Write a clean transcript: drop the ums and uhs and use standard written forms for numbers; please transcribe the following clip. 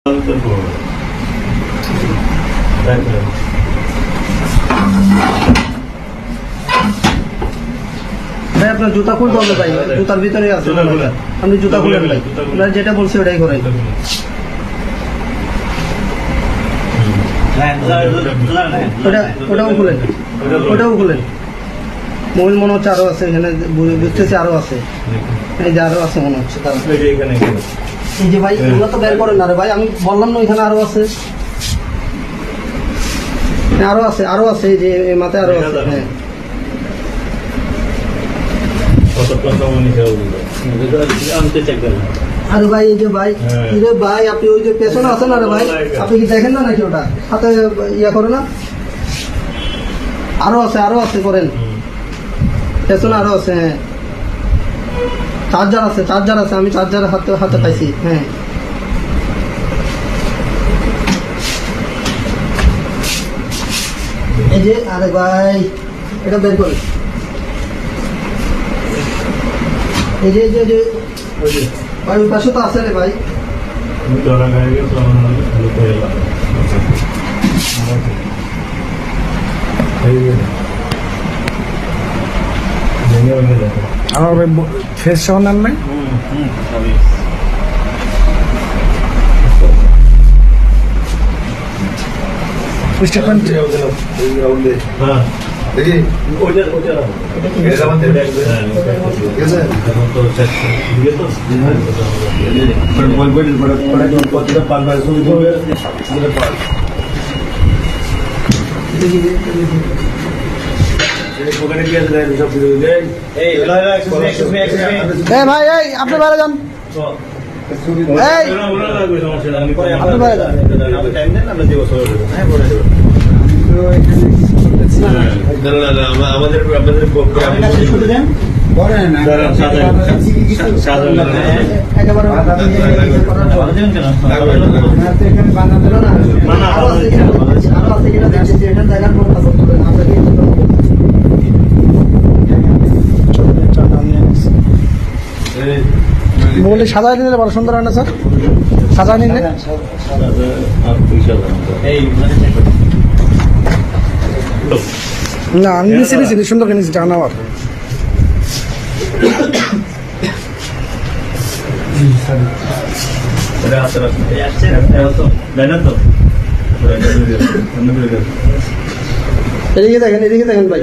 ভাই আপনার জুতা খুলতে হবে ভাই, জুতার ভিতরে আছে, আপনি জুতা খুলেন ভাই, যেটা বলছি ওটাই করেন। ওটাও খুলেন, ওটাও খুলেন। মোবাইল মনে হচ্ছে আরো আছে এখানে, বুঝতেছি আরো আছে, এই যে আরো আছে মনে হচ্ছে। এই যে ভাই এগুলো তো বের করেন না রে ভাই, আমি বললাম না এখানে আরো আছে, আরো আছে, আরো আছে, এই যে মাথায় আরো আছে। হ্যাঁ আরে ভাই এই যে ভাই, রে ভাই আপনি ওই যে পেছনে আছেন না রে ভাই, আপনি কি দেখেন না নাকি ওটা হাতে ইয়া করে না? আরো আছে, আরো আছে, করেন পেছনে আরো আছে। হ্যাঁ চার্জার আছে, চার্জার আছে, আমি চার্জার হাতে হাতে পাইছি। হ্যাঁ এই যে, আরে ভাই এটা বের করে, এই যে যে ভাই ওই পাশে তো আছে রে ভাই। আমার ফেস সহ নেন নাই? স্টেটমেন্ট ভাই এই আপনি বাইরে যান, আপনি বাইরে যান। বলে সাজায় নিলে বড় সুন্দর হয় না স্যার? সাজায় নিলে না, আমি নিচে নিচে সুন্দর করে নিচে টানা আমার এদিকে দেখেন, এদিকে দেখেন ভাই।